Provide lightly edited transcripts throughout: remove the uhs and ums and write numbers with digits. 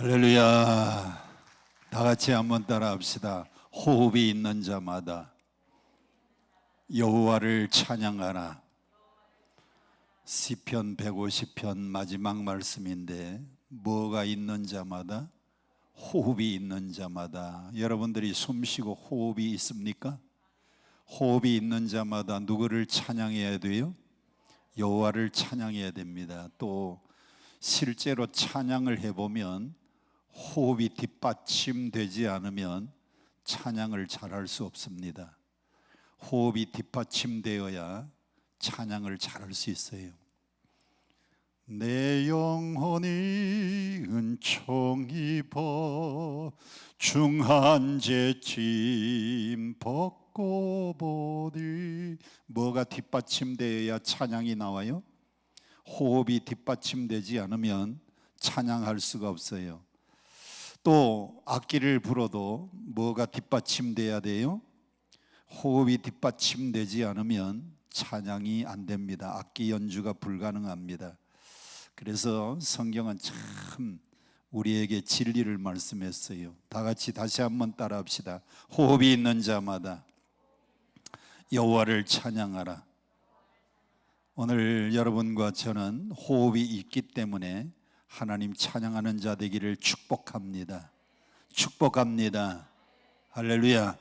할렐루야. 다 같이 한번 따라 합시다. 호흡이 있는 자마다 여호와를 찬양하라. 시편 150편 마지막 말씀인데, 뭐가 있는 자마다? 호흡이 있는 자마다. 여러분들이 숨쉬고 호흡이 있습니까? 호흡이 있는 자마다 누구를 찬양해야 돼요? 여호와를 찬양해야 됩니다. 또 실제로 찬양을 해보면 호흡이 뒷받침되지 않으면 찬양을 잘할 수 없습니다. 호흡이 뒷받침되어야 찬양을 잘할 수 있어요. 내 영혼이 은총 입어 중한 죄짐 벗고 보니. 뭐가 뒷받침되어야 찬양이 나와요? 호흡이 뒷받침되지 않으면 찬양할 수가 없어요. 또 악기를 불어도 뭐가 뒷받침돼야 돼요? 호흡이 뒷받침되지 않으면 찬양이 안 됩니다. 악기 연주가 불가능합니다. 그래서 성경은 참 우리에게 진리를 말씀했어요. 다 같이 다시 한번 따라합시다. 호흡이 있는 자마다 여호와를 찬양하라. 오늘 여러분과 저는 호흡이 있기 때문에 하나님 찬양하는 자 되기를 축복합니다. 축복합니다. 할렐루야.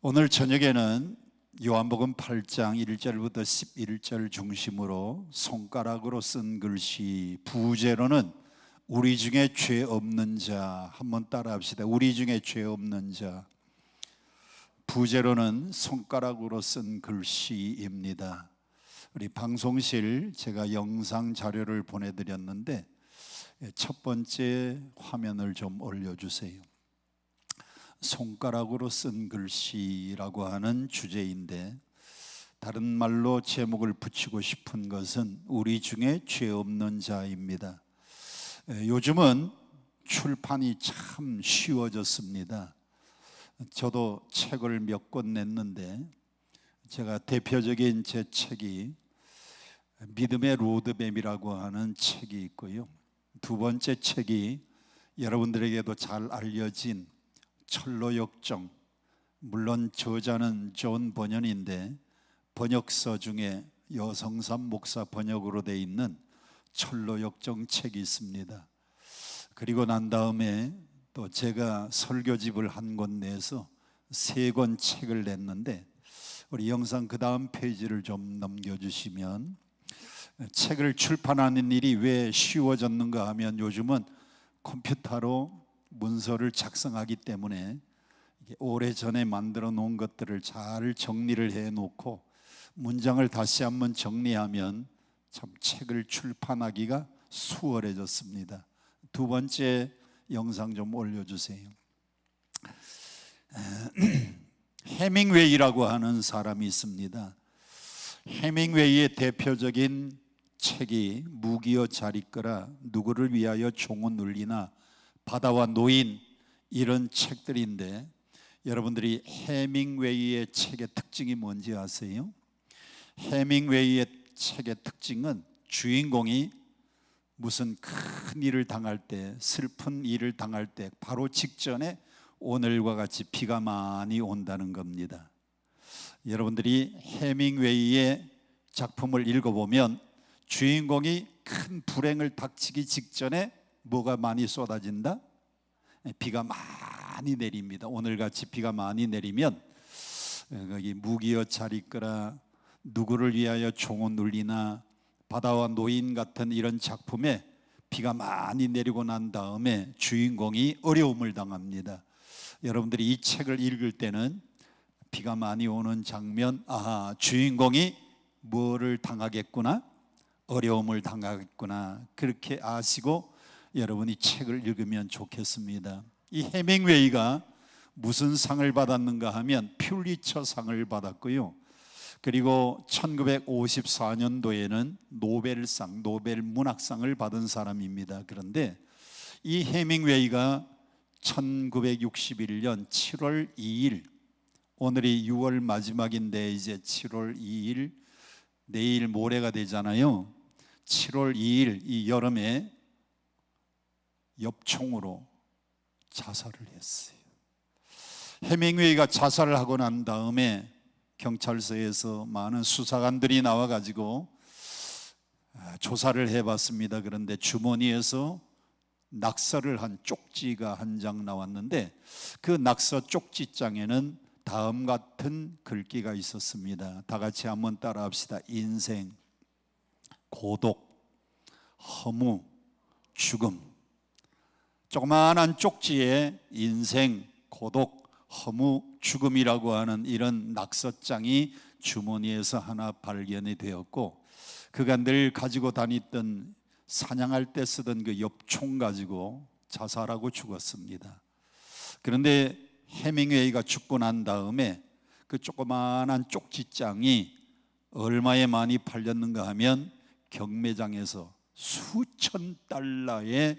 오늘 저녁에는 요한복음 8장 1절부터 11절 중심으로 손가락으로 쓴 글씨, 부제로는 우리 중에 죄 없는 자. 한번 따라 합시다. 우리 중에 죄 없는 자. 부제로는 손가락으로 쓴 글씨입니다. 우리 방송실 제가 영상 자료를 보내드렸는데 첫 번째 화면을 좀 올려주세요. 손가락으로 쓴 글씨라고 하는 주제인데, 다른 말로 제목을 붙이고 싶은 것은 우리 중에 죄 없는 자입니다. 요즘은 출판이 참 쉬워졌습니다. 저도 책을 몇 권 냈는데, 제가 대표적인 제 책이 믿음의 로드맵이라고 하는 책이 있고요. 두 번째 책이 여러분들에게도 잘 알려진 철로역정. 물론 저자는 존 번연인데 번역서 중에 여성삼 목사 번역으로 되어 있는 철로역정 책이 있습니다. 그리고 난 다음에 또 제가 설교집을 한 권 내서 3권 책을 냈는데, 우리 영상 그 다음 페이지를 좀 넘겨주시면, 책을 출판하는 일이 왜 쉬워졌는가 하면 요즘은 컴퓨터로 문서를 작성하기 때문에 오래전에 만들어 놓은 것들을 잘 정리를 해 놓고 문장을 다시 한번 정리하면 참 책을 출판하기가 수월해졌습니다. 두 번째 영상 좀 올려주세요. 해밍웨이라고 하는 사람이 있습니다. 해밍웨이의 대표적인 책이 무기여 잘 있거라, 누구를 위하여 종은 울리나, 바다와 노인, 이런 책들인데, 여러분들이 해밍웨이의 책의 특징이 뭔지 아세요? 해밍웨이의 책의 특징은 주인공이 무슨 큰 일을 당할 때, 슬픈 일을 당할 때 바로 직전에 오늘과 같이 비가 많이 온다는 겁니다. 여러분들이 해밍웨이의 작품을 읽어보면 주인공이 큰 불행을 닥치기 직전에 뭐가 많이 쏟아진다? 비가 많이 내립니다. 오늘같이 비가 많이 내리면, 거기 무기여 잘 있거라, 누구를 위하여 종은 울리나, 바다와 노인 같은 이런 작품에 비가 많이 내리고 난 다음에 주인공이 어려움을 당합니다. 여러분들이 이 책을 읽을 때는 비가 많이 오는 장면, 주인공이 뭐를 당하겠구나, 어려움을 당하겠구나, 그렇게 아시고 여러분이 책을 읽으면 좋겠습니다. 이 해밍웨이가 무슨 상을 받았는가 하면 퓰리처 상을 받았고요. 그리고 1954년도에는 노벨상, 노벨 문학상을 받은 사람입니다. 그런데 이 해밍웨이가 1961년 7월 2일, 오늘이 6월 마지막인데 이제 7월 2일, 내일 모레가 되잖아요. 7월 2일 이 여름에 엽총으로 자살을 했어요. 해밍웨이가 자살을 하고 난 다음에 경찰서에서 많은 수사관들이 나와가지고 조사를 해봤습니다. 그런데 주머니에서 낙서를 한 쪽지가 한 장 나왔는데 그 낙서 쪽지장에는 다음 같은 글귀가 있었습니다. 다 같이 한번 따라합시다. 인생, 고독, 허무, 죽음. 조그마한 쪽지에 인생, 고독, 허무, 죽음이라고 하는 이런 낙서장이 주머니에서 하나 발견이 되었고, 그가 늘 가지고 다니던 사냥할 때 쓰던 그 엽총 가지고 자살하고 죽었습니다. 그런데 해밍웨이가 죽고 난 다음에 그 조그마한 쪽지장이 얼마에 많이 팔렸는가 하면 경매장에서 수천 달러의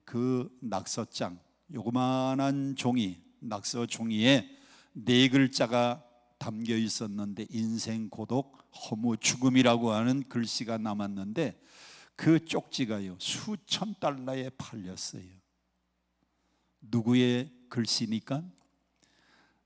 그 낙서장, 요그마한 종이, 낙서 종이에 4글자가 담겨 있었는데 인생, 고독, 허무, 죽음이라고 하는 글씨가 남았는데 그 쪽지가요 수천 달러에 팔렸어요. 누구의 글씨니까?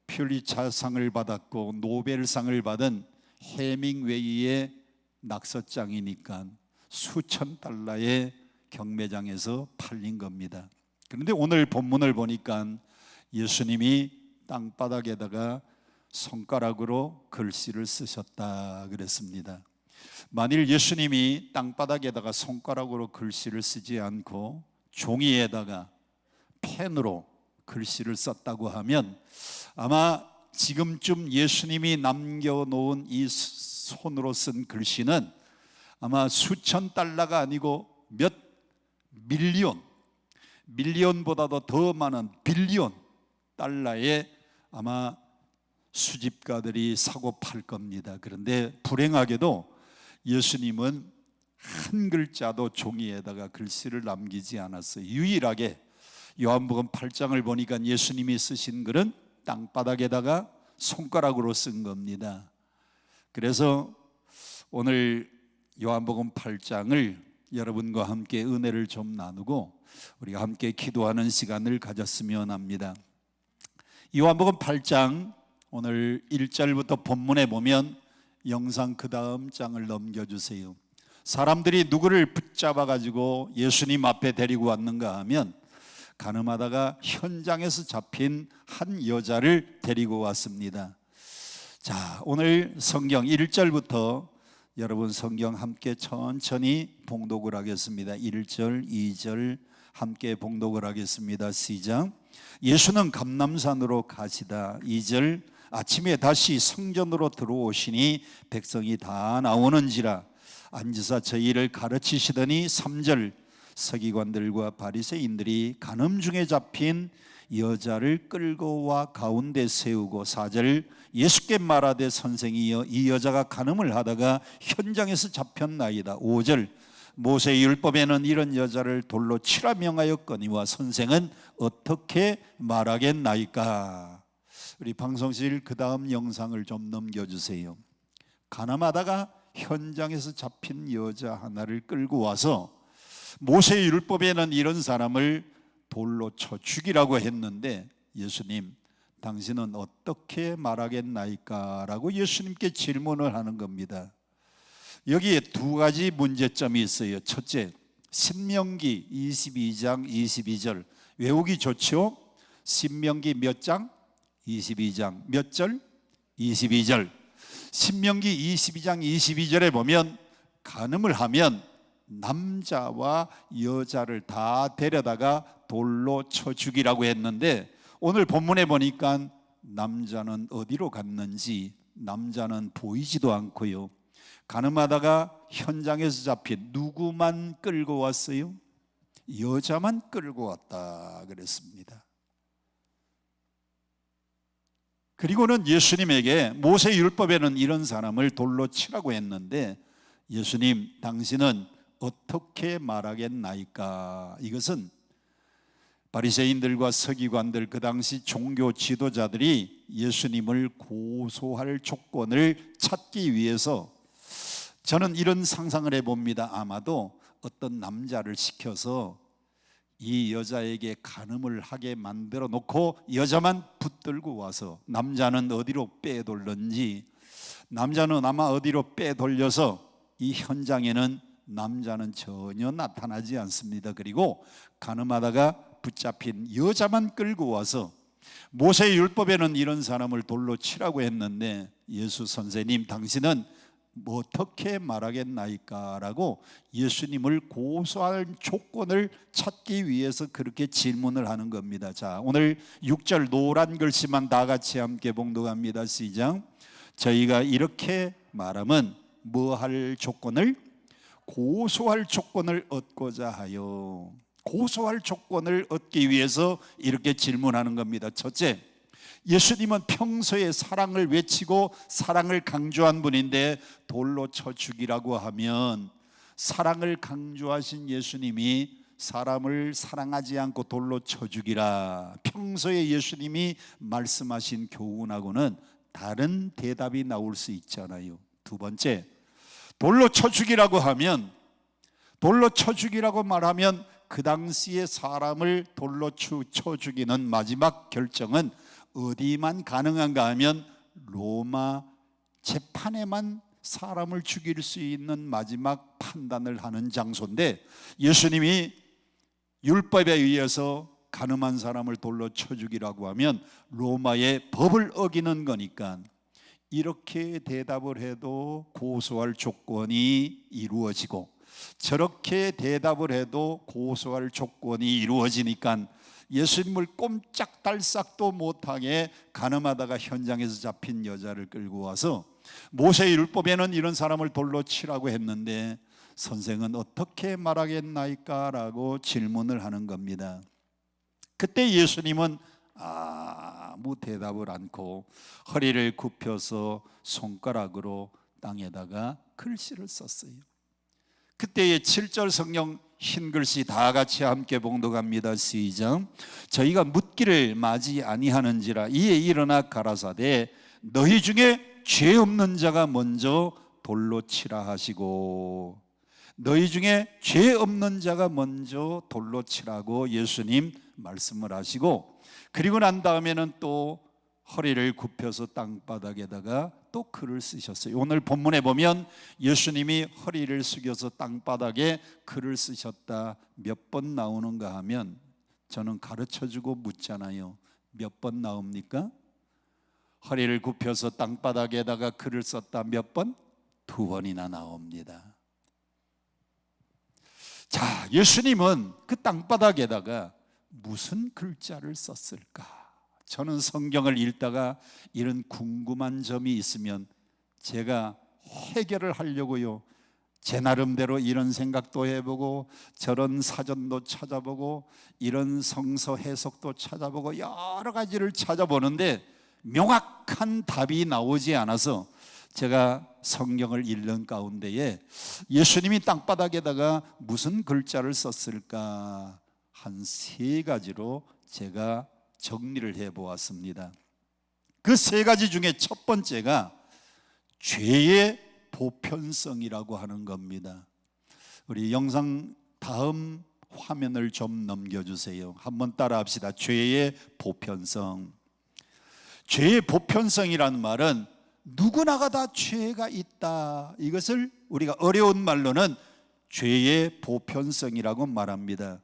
퓰리처상을 받았고 노벨상을 받은 해밍웨이의 낙서장이니까 수천 달러의 경매장에서 팔린 겁니다. 그런데 오늘 본문을 보니까 예수님이 땅바닥에다가 손가락으로 글씨를 쓰셨다 그랬습니다. 만일 예수님이 땅바닥에다가 손가락으로 글씨를 쓰지 않고 종이에다가 펜으로 글씨를 썼다고 하면 아마 지금쯤 예수님이 남겨놓은 이 손으로 쓴 글씨는 아마 수천 달러가 아니고 몇 밀리언보다도 더 많은 빌리언 달러에 아마 수집가들이 사고 팔 겁니다. 그런데 불행하게도 예수님은 한 글자도 종이에다가 글씨를 남기지 않았어요. 유일하게 요한복음 8장을 보니까 예수님이 쓰신 글은 땅바닥에다가 손가락으로 쓴 겁니다. 그래서 오늘 요한복음 8장을 여러분과 함께 은혜를 좀 나누고 우리가 함께 기도하는 시간을 가졌으면 합니다. 요한복음 8장 오늘 1절부터 본문에 보면 영상 그 다음 장을 넘겨주세요. 사람들이 누구를 붙잡아 가지고 예수님 앞에 데리고 왔는가 하면 가늠하다가 현장에서 잡힌 한 여자를 데리고 왔습니다. 자, 오늘 성경 1절부터 여러분 성경 함께 천천히 봉독을 하겠습니다. 1절, 2절 함께 봉독을 하겠습니다. 시작. 예수는 감람산으로 가시다. 2절, 아침에 다시 성전으로 들어오시니 백성이 다 나오는지라 앉으사 저희를 가르치시더니 3절, 서기관들과 바리새인들이 간음 중에 잡힌 여자를 끌고 와 가운데 세우고 4절, 예수께 말하되 선생이여 이 여자가 간음을 하다가 현장에서 잡혔나이다. 5절, 모세의 율법에는 이런 여자를 돌로 치라 명하였거니와 선생은 어떻게 말하겠나이까. 우리 방송실 그 다음 영상을 좀 넘겨주세요. 간음하다가 현장에서 잡힌 여자 하나를 끌고 와서 모세의 율법에는 이런 사람을 돌로 쳐 죽이라고 했는데 예수님 당신은 어떻게 말하겠나이까? 라고 예수님께 질문을 하는 겁니다. 여기에 두 가지 문제점이 있어요. 첫째, 신명기 22장 22절 외우기 좋죠? 신명기 몇 장? 22장 몇 절? 22절. 신명기 22장 22절에 보면 간음을 하면 남자와 여자를 다 데려다가 돌로 쳐 죽이라고 했는데 오늘 본문에 보니까 남자는 어디로 갔는지 남자는 보이지도 않고요. 간음하다가 현장에서 잡힌 누구만 끌고 왔어요? 여자만 끌고 왔다 그랬습니다. 그리고는 예수님에게 모세 율법에는 이런 사람을 돌로 치라고 했는데 예수님 당신은 어떻게 말하겠나이까? 이것은 바리새인들과 서기관들 그 당시 종교 지도자들이 예수님을 고소할 조건을 찾기 위해서 저는 이런 상상을 해봅니다. 아마도 어떤 남자를 시켜서 이 여자에게 간음을 하게 만들어 놓고 여자만 붙들고 와서 남자는 어디로 빼돌는지, 남자는 아마 어디로 빼돌려서 이 현장에는 남자는 전혀 나타나지 않습니다. 그리고 간음하다가 붙잡힌 여자만 끌고 와서, 모세의 율법에는 이런 사람을 돌로 치라고 했는데 예수 선생님 당신은 뭐 어떻게 말하겠나이까 라고 예수님을 고소할 조건을 찾기 위해서 그렇게 질문을 하는 겁니다. 자, 오늘 6절 노란 글씨만 다 같이 함께 봉독합니다. 시작. 저희가 이렇게 말하면 뭐 할 조건을? 고소할 조건을 얻고자 하여. 고소할 조건을 얻기 위해서 이렇게 질문하는 겁니다. 첫째, 예수님은 평소에 사랑을 외치고 사랑을 강조한 분인데 돌로 쳐 죽이라고 하면, 사랑을 강조하신 예수님이 사람을 사랑하지 않고 돌로 쳐 죽이라, 평소에 예수님이 말씀하신 교훈하고는 다른 대답이 나올 수 있잖아요. 두 번째, 돌로 쳐 죽이라고 하면, 돌로 쳐 죽이라고 말하면 그 당시에 사람을 돌로 쳐 죽이는 마지막 결정은 어디만 가능한가 하면 로마 재판에만 사람을 죽일 수 있는 마지막 판단을 하는 장소인데, 예수님이 율법에 의해서 간음한 사람을 돌로 쳐 죽이라고 하면 로마의 법을 어기는 거니까 이렇게 대답을 해도 고소할 조건이 이루어지고, 저렇게 대답을 해도 고소할 조건이 이루어지니까 예수님을 꼼짝달싹도 못하게 간음하다가 현장에서 잡힌 여자를 끌고 와서, 모세의 율법에는 이런 사람을 돌로 치라고 했는데 선생은 어떻게 말하겠나이까 라고 질문을 하는 겁니다. 그때 예수님은 아무 대답을 않고 허리를 굽혀서 손가락으로 땅에다가 글씨를 썼어요. 그때의 7절 성경 흰 글씨 다 같이 함께 봉독합니다. 시작. 저희가 묻기를 마지 아니하는지라 이에 일어나 가라사대 너희 중에 죄 없는 자가 먼저 돌로 치라 하시고, 너희 중에 죄 없는 자가 먼저 돌로 치라고 예수님 말씀을 하시고, 그리고 난 다음에는 또 허리를 굽혀서 땅바닥에다가 또 글을 쓰셨어요. 오늘 본문에 보면 예수님이 허리를 숙여서 땅바닥에 글을 쓰셨다 몇 번 나오는가 하면, 저는 가르쳐주고 묻잖아요. 몇 번 나옵니까? 허리를 굽혀서 땅바닥에다가 글을 썼다 몇 번? 2번이나 나옵니다. 자, 예수님은 그 땅바닥에다가 무슨 글자를 썼을까? 저는 성경을 읽다가 이런 궁금한 점이 있으면 제가 해결을 하려고요, 제 나름대로 이런 생각도 해보고 저런 사전도 찾아보고 이런 성서 해석도 찾아보고 여러 가지를 찾아보는데 명확한 답이 나오지 않아서 제가 성경을 읽는 가운데에 예수님이 땅바닥에다가 무슨 글자를 썼을까 한 3가지로 제가 정리를 해보았습니다. 그 3가지 중에 첫 번째가 죄의 보편성이라고 하는 겁니다. 우리 영상 다음 화면을 좀 넘겨주세요. 한번 따라 합시다. 죄의 보편성. 죄의 보편성이라는 말은 누구나가 다 죄가 있다, 이것을 우리가 어려운 말로는 죄의 보편성이라고 말합니다.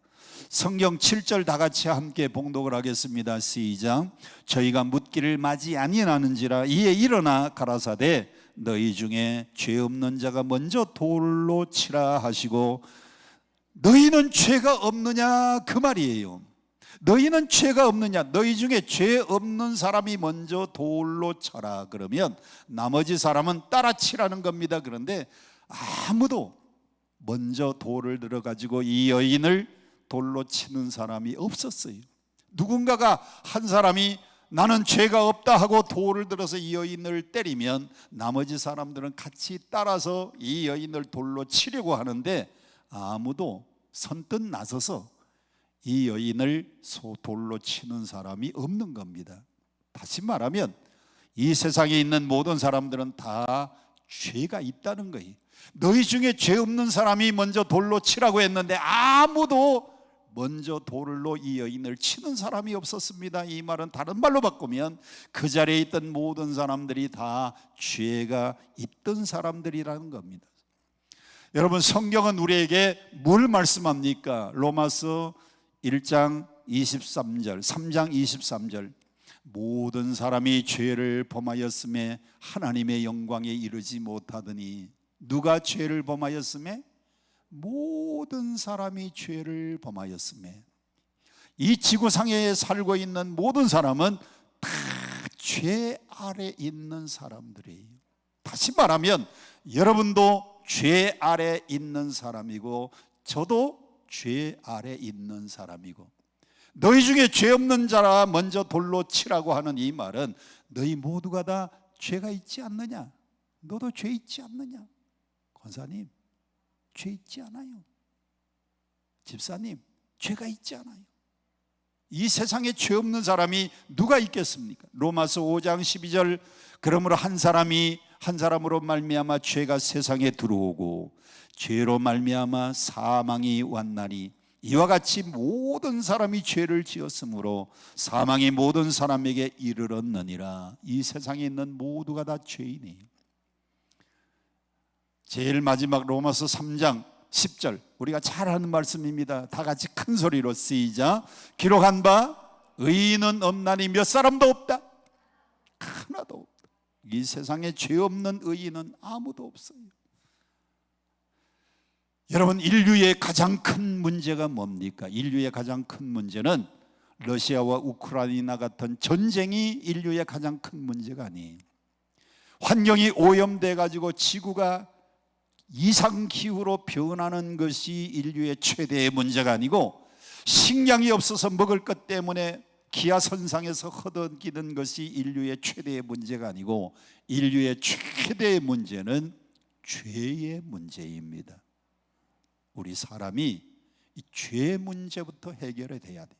성경 7절 다 같이 함께 봉독을 하겠습니다. 시작. 저희가 묻기를 마지 아니하는지라 이에 일어나 가라사대 너희 중에 죄 없는 자가 먼저 돌로 치라 하시고, 너희는 죄가 없느냐 그 말이에요. 너희는 죄가 없느냐, 너희 중에 죄 없는 사람이 먼저 돌로 쳐라. 그러면 나머지 사람은 따라 치라는 겁니다. 그런데 아무도 먼저 돌을 들어가지고 이 여인을 돌로 치는 사람이 없었어요. 누군가가 한 사람이 나는 죄가 없다 하고 돌을 들어서 이 여인을 때리면 나머지 사람들은 같이 따라서 이 여인을 돌로 치려고 하는데 아무도 선뜻 나서서 이 여인을 돌로 치는 사람이 없는 겁니다. 다시 말하면 이 세상에 있는 모든 사람들은 다 죄가 있다는 거예요. 너희 중에 죄 없는 사람이 먼저 돌로 치라고 했는데 아무도 먼저 돌로 이 여인을 치는 사람이 없었습니다. 이 말은 다른 말로 바꾸면 그 자리에 있던 모든 사람들이 다 죄가 있던 사람들이라는 겁니다. 여러분, 성경은 우리에게 뭘 말씀합니까? 로마서 1장 23절, 3장 23절, 모든 사람이 죄를 범하였음에 하나님의 영광에 이르지 못하더니. 누가 죄를 범하였음에? 모든 사람이 죄를 범하였음에. 이 지구상에 살고 있는 모든 사람은 다 죄 아래 있는 사람들이에요. 다시 말하면 여러분도 죄 아래 있는 사람이고 저도 죄 아래 있는 사람이고, 너희 중에 죄 없는 자라 먼저 돌로 치라고 하는 이 말은 너희 모두가 다 죄가 있지 않느냐? 너도 죄 있지 않느냐? 권사님, 죄 있지 않아요. 집사님, 죄가 있지 않아요. 이 세상에 죄 없는 사람이 누가 있겠습니까? 로마서 5장 12절, 그러므로 한 사람으로 말미암아 죄가 세상에 들어오고 죄로 말미암아 사망이 왔나니 이와 같이 모든 사람이 죄를 지었으므로 사망이 모든 사람에게 이르렀느니라. 이 세상에 있는 모두가 다 죄인이에요. 제일 마지막 로마서 3장 10절, 우리가 잘 아는 말씀입니다. 다 같이 큰 소리로 시작. 기록한 바 의인은 없나니 몇 사람도 없다. 하나도 없다. 이 세상에 죄 없는 의인은 아무도 없어요. 여러분, 인류의 가장 큰 문제가 뭡니까? 인류의 가장 큰 문제는 러시아와 우크라이나 같은 전쟁이 인류의 가장 큰 문제가 아니에요. 환경이 오염돼 가지고 지구가 이상기후로 변하는 것이 인류의 최대의 문제가 아니고, 식량이 없어서 먹을 것 때문에 기하선상에서 허덕이는 것이 인류의 최대의 문제가 아니고, 인류의 최대의 문제는 죄의 문제입니다. 우리 사람이 이 죄 문제부터 해결이 돼야 돼요.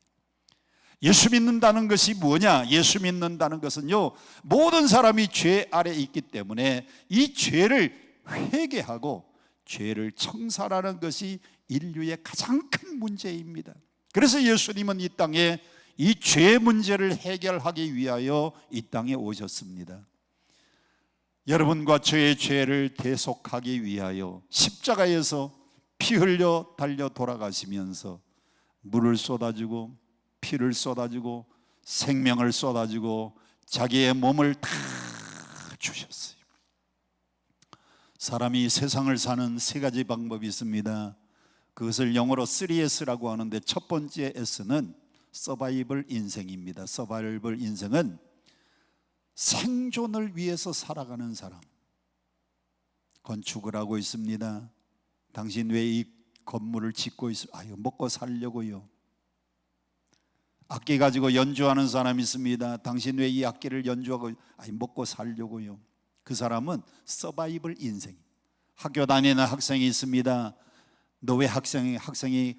예수 믿는다는 것이 뭐냐? 예수 믿는다는 것은요, 모든 사람이 죄 아래 있기 때문에 이 죄를 회개하고 죄를 청산하는 것이 인류의 가장 큰 문제입니다. 그래서 예수님은 이 땅에 이 죄 문제를 해결하기 위하여 이 땅에 오셨습니다. 여러분과 저의 죄를 대속하기 위하여 십자가에서 피 흘려 달려 돌아가시면서 물을 쏟아주고 피를 쏟아주고 생명을 쏟아주고 자기의 몸을 다 주셨어요. 사람이 세상을 사는 세 가지 방법이 있습니다. 그것을 영어로 3S라고 하는데, 첫 번째 S는 서바이벌 인생입니다. 서바이벌 인생은 생존을 위해서 살아가는 사람. 건축을 하고 있습니다. 당신 왜 이 건물을 짓고 있어요? 아유, 먹고 살려고요. 악기 가지고 연주하는 사람이 있습니다. 당신 왜 이 악기를 연주하고? 아유, 먹고 살려고요. 그 사람은 서바이벌 인생. 학교 다니는 학생이 있습니다. 너 왜 학생이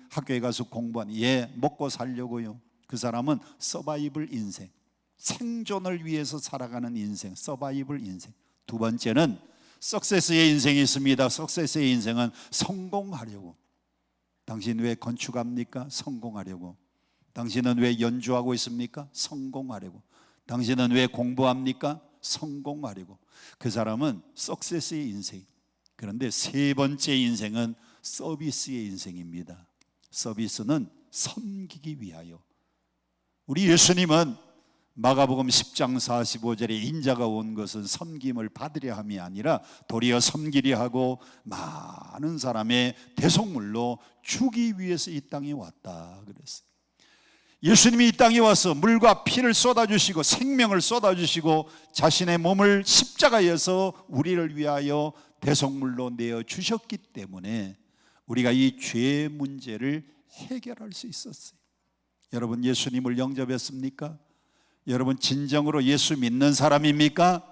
학교에 가서 공부하니? 예, 먹고 살려고요. 그 사람은 서바이벌 인생, 생존을 위해서 살아가는 인생, 서바이벌 인생. 두 번째는 석세스의 인생이 있습니다. 석세스의 인생은 성공하려고. 당신 왜 건축합니까? 성공하려고. 당신은 왜 연주하고 있습니까? 성공하려고. 당신은 왜 공부합니까? 성공하려고. 그 사람은 석세스의 인생. 그런데 세 번째 인생은 서비스의 인생입니다. 서비스는 섬기기 위하여. 우리 예수님은 마가복음 10장 45절에 인자가 온 것은 섬김을 받으려 함이 아니라 도리어 섬기려 하고 많은 사람의 대속물로 주기 위해서 이 땅에 왔다 그랬어요. 예수님이 이 땅에 와서 물과 피를 쏟아주시고 생명을 쏟아주시고 자신의 몸을 십자가에서 우리를 위하여 대속물로 내어주셨기 때문에 우리가 이 죄 문제를 해결할 수 있었어요. 여러분, 예수님을 영접했습니까? 여러분, 진정으로 예수 믿는 사람입니까?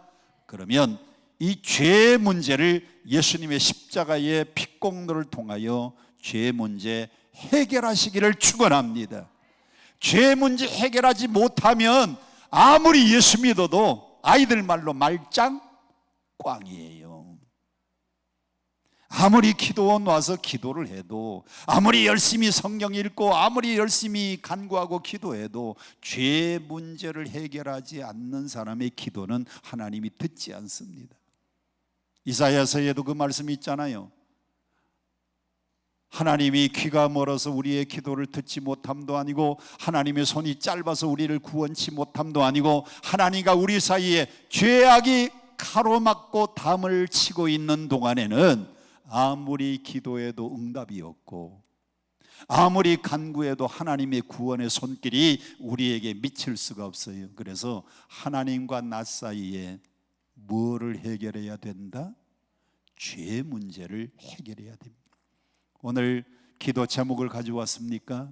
그러면 이 죄 문제를 예수님의 십자가의 피공로를 통하여 죄 문제 해결하시기를 축원합니다. 죄 문제 해결하지 못하면 아무리 예수 믿어도 아이들 말로 말짱 꽝이에요. 아무리 기도원 와서 기도를 해도, 아무리 열심히 성경 읽고 아무리 열심히 간구하고 기도해도 죄 문제를 해결하지 않는 사람의 기도는 하나님이 듣지 않습니다. 이사야서에도 그 말씀이 있잖아요. 하나님이 귀가 멀어서 우리의 기도를 듣지 못함도 아니고, 하나님의 손이 짧아서 우리를 구원치 못함도 아니고, 하나님과 우리 사이에 죄악이 가로막고 담을 치고 있는 동안에는 아무리 기도해도 응답이 없고, 아무리 간구해도 하나님의 구원의 손길이 우리에게 미칠 수가 없어요. 그래서 하나님과 나 사이에 뭐를 해결해야 된다? 죄 문제를 해결해야 됩니다. 오늘 기도 제목을 가져왔습니까?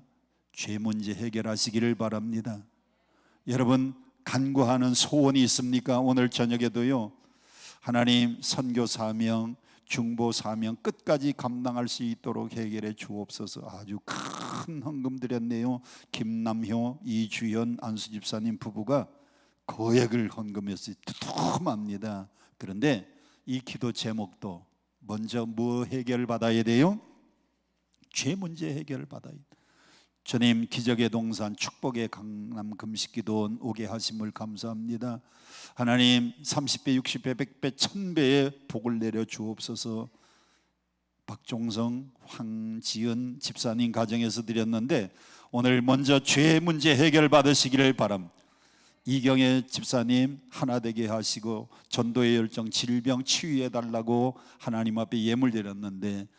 죄 문제 해결하시기를 바랍니다. 여러분, 간구하는 소원이 있습니까? 오늘 저녁에도요, 하나님 선교 사명, 중보 사명 끝까지 감당할 수 있도록 해결해 주옵소서. 아주 큰 헌금 드렸네요. 김남효, 이주연, 안수 집사님 부부가 거액을 헌금했어요. 두툼합니다. 그런데 이 기도 제목도 먼저 뭐 해결 받아야 돼요? 죄 문제 해결을 받아야 돼요. 주님, 기적의 동산 축복의 강남 금식기도원 오게 하심을 감사합니다. 하나님, 30배, 60배, 100배, 1000배의 복을 내려 주옵소서. 박종성, 황지은 집사님 가정에서 드렸는데 오늘 먼저 죄 문제 해결 받으시기를 바랍니다. 이경애 집사님 하나 되게 하시고 전도의 열정 질병 치유해 달라고 하나님 앞에 예물 드렸는데,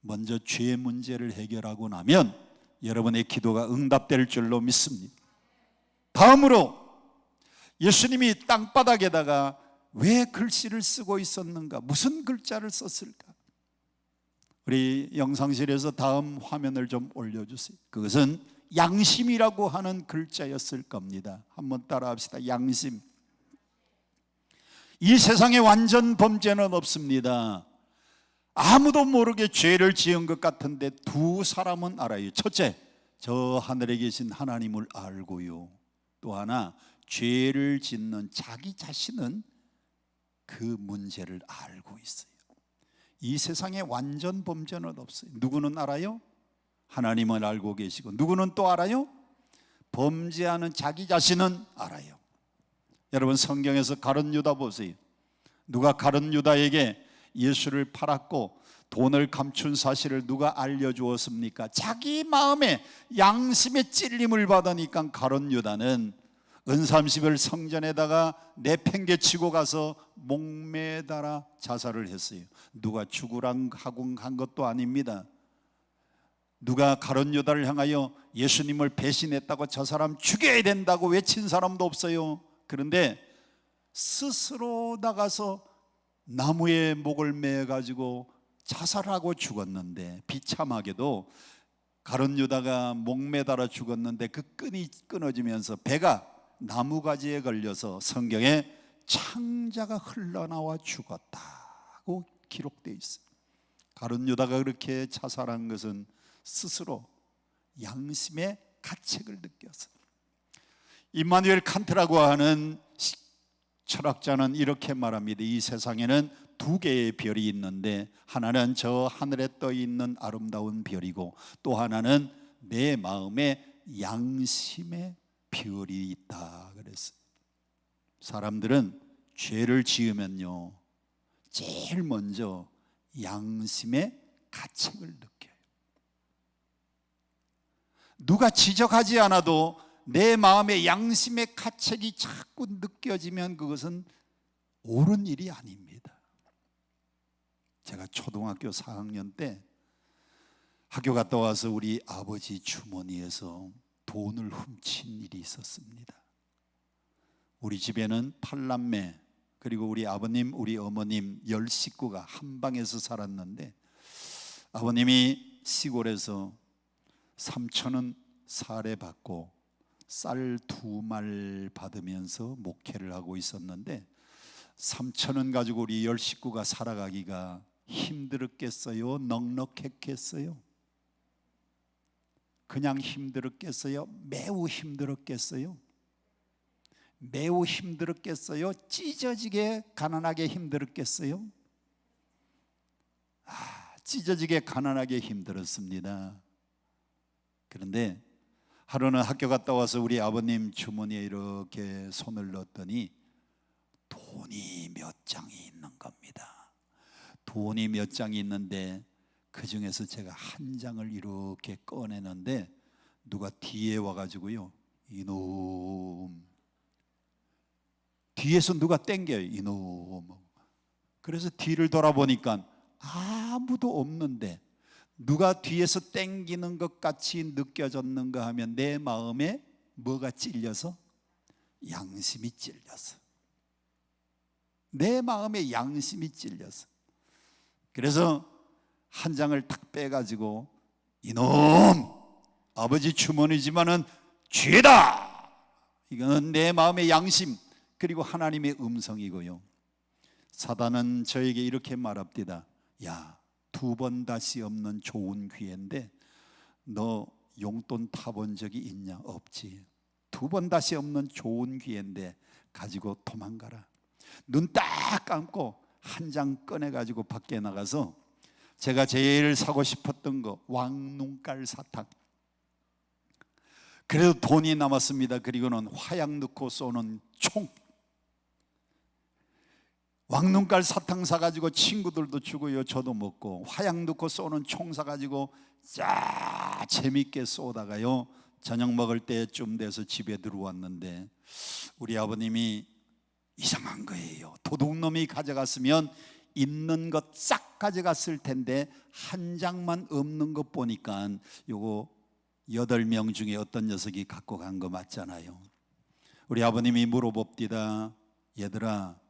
먼저 죄 문제를 해결하고 나면 여러분의 기도가 응답될 줄로 믿습니다. 다음으로, 예수님이 땅바닥에다가 왜 글씨를 쓰고 있었는가? 무슨 글자를 썼을까? 우리 영상실에서 다음 화면을 좀 올려주세요. 그것은 양심이라고 하는 글자였을 겁니다. 한번 따라 합시다. 양심. 이 세상에 완전 범죄는 없습니다. 아무도 모르게 죄를 지은 것 같은데 두 사람은 알아요. 첫째, 저 하늘에 계신 하나님을 알고요. 또 하나, 죄를 짓는 자기 자신은 그 문제를 알고 있어요. 이 세상에 완전 범죄는 없어요. 누구는 알아요? 하나님을 알고 계시고, 누구는 또 알아요? 범죄하는 자기 자신은 알아요. 여러분, 성경에서 가룟 유다 보세요. 누가 가룟 유다에게 예수를 팔았고 돈을 감춘 사실을 누가 알려주었습니까? 자기 마음에 양심의 찔림을 받으니까 가룟 유다는 은삼십을 성전에다가 내팽개치고 가서 목매달아 자살을 했어요. 누가 죽으라고 한 것도 아닙니다. 누가 가룟 유다를 향하여 예수님을 배신했다고 저 사람 죽여야 된다고 외친 사람도 없어요. 그런데 스스로 나가서 나무에 목을 매가지고 자살하고 죽었는데, 비참하게도 가룟 유다가 목매달아 죽었는데 그 끈이 끊어지면서 배가 나무가지에 걸려서 성경에 창자가 흘러나와 죽었다고 기록되어 있어요. 가룟 유다가 그렇게 자살한 것은 스스로 양심의 가책을 느껴서. 임마누엘 칸트라고 하는 철학자는 이렇게 말합니다. 이 세상에는 두 개의 별이 있는데, 하나는 저 하늘에 떠 있는 아름다운 별이고, 또 하나는 내 마음에 양심의 별이 있다 그랬어요. 사람들은 죄를 지으면요, 제일 먼저 양심의 가책을 느껴요. 누가 지적하지 않아도 내 마음에 양심의 가책이 자꾸 느껴지면 그것은 옳은 일이 아닙니다. 제가 초등학교 4학년 때 학교 갔다 와서 우리 아버지 주머니에서 돈을 훔친 일이 있었습니다. 우리 집에는 8남매, 그리고 우리 아버님, 우리 어머님 10식구가 한 방에서 살았는데, 아버님이 시골에서 3,000원 사례 받고 쌀 2말 받으면서 목회를 하고 있었는데, 3,000원 가지고 우리 10식구가 살아가기가 힘들었겠어요? 넉넉했겠어요? 그냥 힘들었겠어요? 매우 힘들었겠어요? 매우 힘들었겠어요? 찢어지게 가난하게 힘들었겠어요? 찢어지게 가난하게 힘들었습니다. 그런데 하루는 학교 갔다 와서 우리 아버님 주머니에 이렇게 손을 넣었더니 돈이 몇 장이 있는 겁니다. 돈이 몇 장이 있는데 그 중에서 제가 한 장을 이렇게 꺼내는데 누가 뒤에 와가지고요, 이놈, 뒤에서 누가 땡겨요, 이놈. 그래서 뒤를 돌아보니까 아무도 없는데 누가 뒤에서 땡기는 것 같이 느껴졌는가 하면 내 마음에 뭐가 찔려서? 양심이 찔려서. 내 마음에 양심이 찔려서. 그래서 한 장을 탁 빼가지고 이놈, 아버지 주머니지만은 죄다. 이거는 내 마음의 양심 그리고 하나님의 음성이고요. 사단은 저에게 이렇게 말합니다. 야, 2번 다시 없는 좋은 기회인데 너 용돈 타본 적이 있냐? 없지. 2번 다시 없는 좋은 기회인데 가지고 도망가라. 눈 딱 감고 한 장 꺼내가지고 밖에 나가서 제가 제일 사고 싶었던 거, 왕눈깔 사탕. 그래도 돈이 남았습니다. 그리고는 화약 넣고 쏘는 총. 왕눈깔 사탕 사가지고 친구들도 주고요, 저도 먹고, 화약 넣고 쏘는 총 사가지고 쫙 재밌게 쏘다가요, 저녁 먹을 때쯤 돼서 집에 들어왔는데 우리 아버님이 이상한 거예요. 도둑놈이 가져갔으면 있는 것 싹 가져갔을 텐데 한 장만 없는 것 보니까 요거 8명 중에 어떤 녀석이 갖고 간 거 맞잖아요. 우리 아버님이 물어봅디다. 얘들아,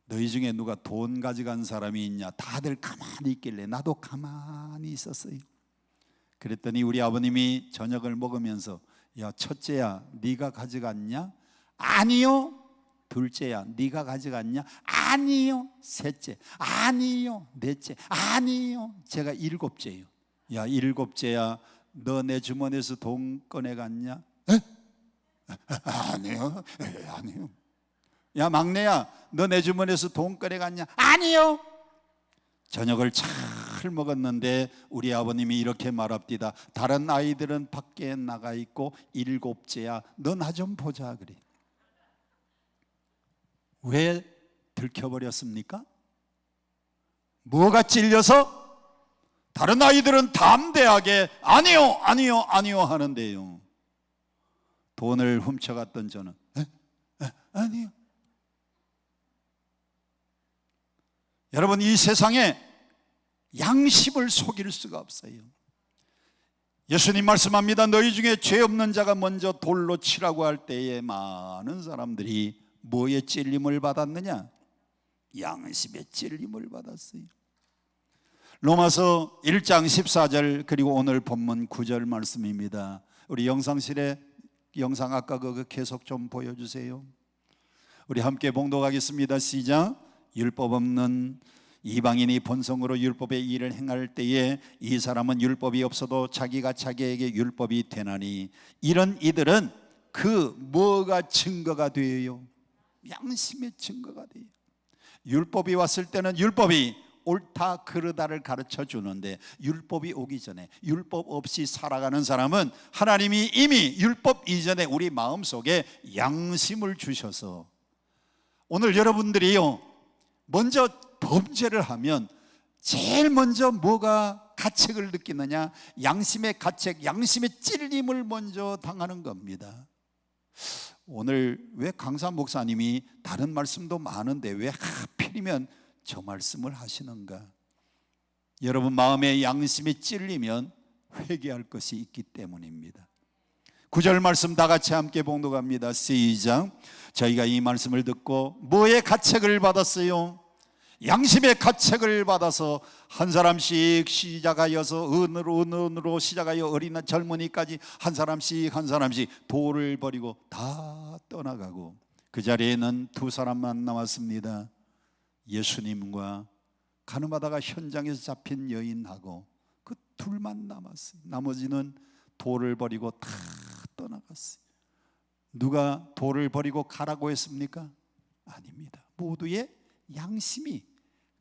너희 중에 누가 돈 가져간 사람이 있냐? 다들 가만히 있길래 나도 가만히 있었어요. 그랬더니 우리 아버님이 저녁을 먹으면서, 야, 첫째야, 네가 가져갔냐? 아니요. 둘째야, 네가 가져갔냐? 아니요. 셋째, 아니요. 넷째, 아니요. 제가 7째예요. 야, 7째야, 너 내 주머니에서 돈 꺼내갔냐? 에? 아니요. 아니요. 야, 막내야, 너 내 주머니에서 돈 꺼내갔냐? 아니요. 저녁을 잘 먹었는데 우리 아버님이 이렇게 말합디다. 다른 아이들은 밖에 나가 있고 7째야, 너 나 좀 보자. 그래. 왜 들켜버렸습니까? 뭐가 찔려서? 다른 아이들은 담대하게 아니요, 아니요, 아니요 하는데요, 돈을 훔쳐갔던 저는 아니요. 여러분, 이 세상에 양심을 속일 수가 없어요. 예수님 말씀합니다. 너희 중에 죄 없는 자가 먼저 돌로 치라고 할 때에 많은 사람들이 뭐에 찔림을 받았느냐? 양심의 찔림을 받았어요. 로마서 1장 14절 그리고 오늘 본문 9절 말씀입니다. 우리 영상실에 영상 아까 그거 계속 좀 보여주세요. 우리 함께 봉독하겠습니다. 시작. 율법 없는 이방인이 본성으로 율법의 일을 행할 때에 이 사람은 율법이 없어도 자기가 자기에게 율법이 되나니 이런 이들은 그 뭐가 증거가 돼요? 양심의 증거가 돼요. 율법이 왔을 때는 율법이 옳다 그르다를 가르쳐 주는데 율법이 오기 전에, 율법 없이 살아가는 사람은 하나님이 이미 율법 이전에 우리 마음속에 양심을 주셔서, 오늘 여러분들이요, 먼저 범죄를 하면 제일 먼저 뭐가 가책을 느끼느냐? 양심의 가책, 양심의 찔림을 먼저 당하는 겁니다. 오늘 왜 강사 목사님이 다른 말씀도 많은데 왜 하필이면 저 말씀을 하시는가? 여러분 마음에 양심이 찔리면 회개할 것이 있기 때문입니다. 9절 말씀 다 같이 함께 봉독합니다. 시작. 저희가 이 말씀을 듣고 뭐의 가책을 받았어요? 양심의 가책을 받아서 한 사람씩 시작하여서 은으로 시작하여 어린 젊은이까지 한 사람씩 돌을 버리고 다 떠나가고 그 자리에는 2사람만 남았습니다. 예수님과 가늠하다가 현장에서 잡힌 여인하고 그 둘만 남았어요. 나머지는 돌을 버리고 다 떠나갔어요. 누가 돌을 버리고 가라고 했습니까? 아닙니다. 모두의 양심이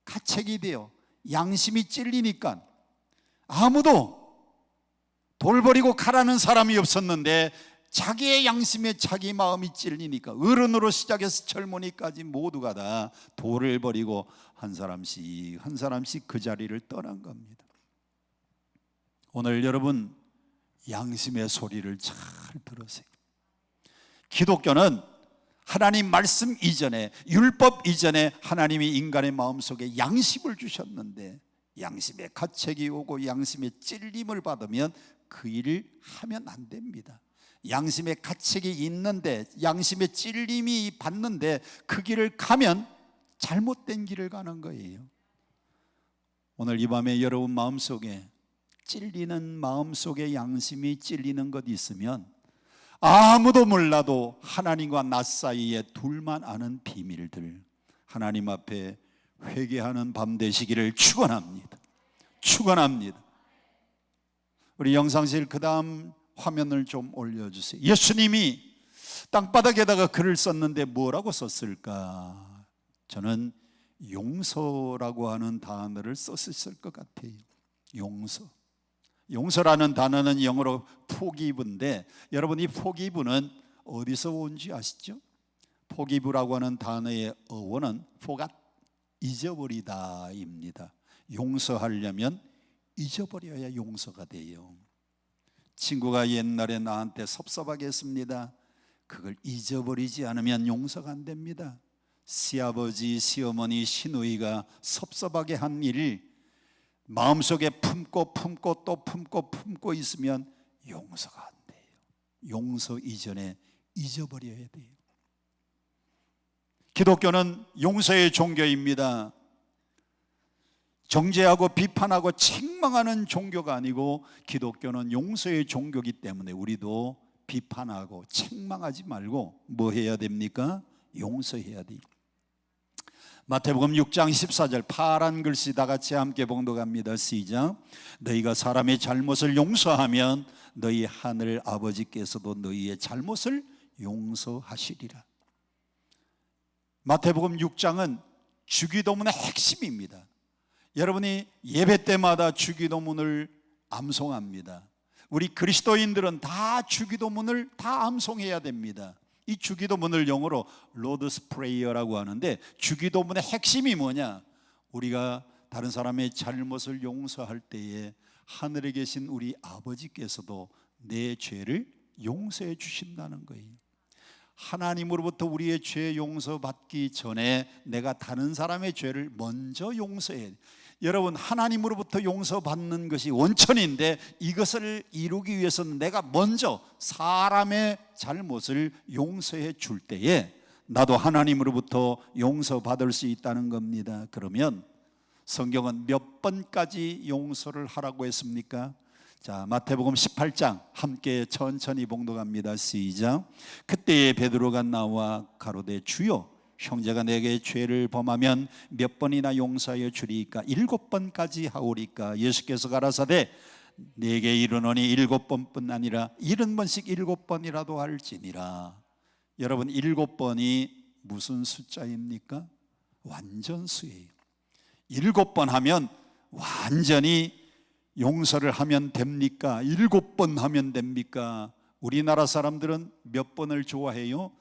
가책이 되어 양심이 찔리니까 아무도 돌 버리고 가라는 사람이 없었는데 자기의 양심에 자기 마음이 찔리니까 어른으로 시작해서 젊은이까지 모두가 다 돌을 버리고 한 사람씩 한 사람씩 그 자리를 떠난 겁니다. 오늘 여러분 양심의 소리를 잘 들으세요. 기독교는 하나님 말씀 이전에, 율법 이전에 하나님이 인간의 마음속에 양심을 주셨는데 양심의 가책이 오고 양심의 찔림을 받으면 그 일을 하면 안 됩니다. 양심의 가책이 있는데 양심의 찔림이 받는데 그 길을 가면 잘못된 길을 가는 거예요. 오늘 이 밤에 여러분 마음속에 찔리는, 마음속에 양심이 찔리는 것 있으면 아무도 몰라도 하나님과 나 사이에 둘만 아는 비밀들, 하나님 앞에 회개하는 밤 되시기를 축원합니다. 축원합니다. 우리 영상실 그 다음 화면을 좀 올려주세요. 예수님이 땅바닥에다가 글을 썼는데 뭐라고 썼을까? 저는 용서라고 하는 단어를 썼을 것 같아요. 용서. 용서라는 단어는 영어로 forgive인데 여러분 이 forgive는 어디서 온지 아시죠? forgive라고 하는 단어의 어원은 forgot, 잊어버리다입니다. 용서하려면 잊어버려야 용서가 돼요. 친구가 옛날에 나한테 섭섭하게 했습니다. 그걸 잊어버리지 않으면 용서가 안 됩니다. 시아버지, 시어머니, 시누이가 섭섭하게 한 일을 마음속에 품고 또 품고 있으면 용서가 안 돼요. 용서 이전에 잊어버려야 돼요. 기독교는 용서의 종교입니다. 정죄하고 비판하고 책망하는 종교가 아니고 기독교는 용서의 종교이기 때문에 우리도 비판하고 책망하지 말고 뭐 해야 됩니까? 용서해야 돼요. 마태복음 6장 14절 파란 글씨 다 같이 함께 봉독합니다. 시작. 너희가 사람의 잘못을 용서하면 너희 하늘 아버지께서도 너희의 잘못을 용서하시리라. 마태복음 6장은 주기도문의 핵심입니다. 여러분이 예배 때마다 주기도문을 암송합니다. 우리 그리스도인들은 다 주기도문을 다 암송해야 됩니다. 이 주기도문을 영어로 로드스 프레이어라고 하는데 주기도문의 핵심이 뭐냐? 우리가 다른 사람의 잘못을 용서할 때에 하늘에 계신 우리 아버지께서도 내 죄를 용서해 주신다는 거예요. 하나님으로부터 우리의 죄 용서받기 전에 내가 다른 사람의 죄를 먼저 용서해야 돼요. 여러분 하나님으로부터 용서받는 것이 원천인데 이것을 이루기 위해서는 내가 먼저 사람의 잘못을 용서해 줄 때에 나도 하나님으로부터 용서받을 수 있다는 겁니다. 그러면 성경은 몇 번까지 용서를 하라고 했습니까? 자, 마태복음 18장 함께 천천히 봉독합니다. 시작. 그때에 베드로가 나와 가로되 주여 형제가 내게 죄를 범하면 몇 번이나 용서하여 주리이까? 7번까지 하오리까? 예수께서 가라사대 내게 이르노니 7번뿐 아니라 70번씩 7번이라도 할지니라. 여러분 7번이 무슨 숫자입니까? 완전수예요. 7번 하면 완전히 용서를 하면 됩니까? 7번 하면 됩니까? 우리나라 사람들은 몇 번을 좋아해요?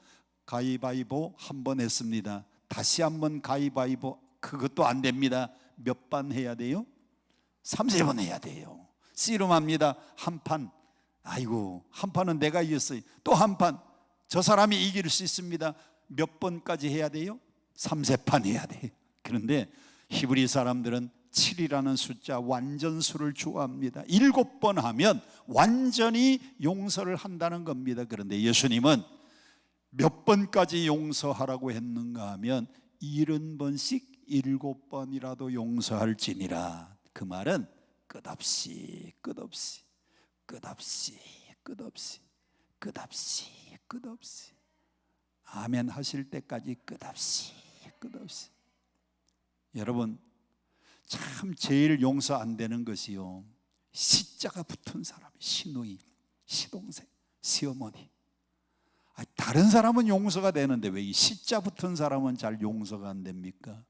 가위바위보 한 번 했습니다. 다시 한번 가위바위보, 그것도 안 됩니다. 몇 번 해야 돼요? 30번 해야 돼요. 씨름합니다. 한 판, 아이고 한 판은 내가 이겼어요. 또 한 판, 저 사람이 이길 수 있습니다. 몇 번까지 해야 돼요? 3세판 해야 돼요. 그런데 히브리 사람들은 7이라는 숫자 완전수를 좋아합니다. 7번 하면 완전히 용서를 한다는 겁니다. 그런데 예수님은 몇 번까지 용서하라고 했는가 하면 70번씩 7번이라도 용서할지니라. 그 말은 끝없이 끝없이 끝없이 끝없이 끝없이 끝없이 아멘 하실 때까지 끝없이 끝없이. 여러분 참 제일 용서 안 되는 것이요, 시자가 붙은 사람, 시누이, 시동생, 시어머니. 다른 사람은 용서가 되는데 왜 이 시자 붙은 사람은 잘 용서가 안 됩니까?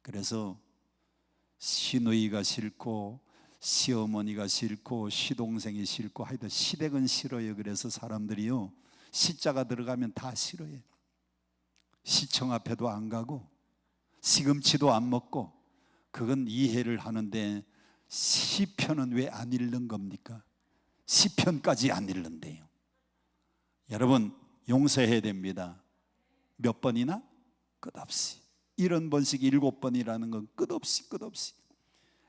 그래서 시누이가 싫고 시어머니가 싫고 시동생이 싫고 하여튼 시댁은 싫어요. 그래서 사람들이요, 시자가 들어가면 다 싫어해. 시청 앞에도 안 가고 시금치도 안 먹고. 그건 이해를 하는데 시편은 왜 안 읽는 겁니까? 시편까지 안 읽는데요. 여러분, 용서해야 됩니다. 몇 번이나? 끝없이. 70번씩 7번이라는 건 끝없이.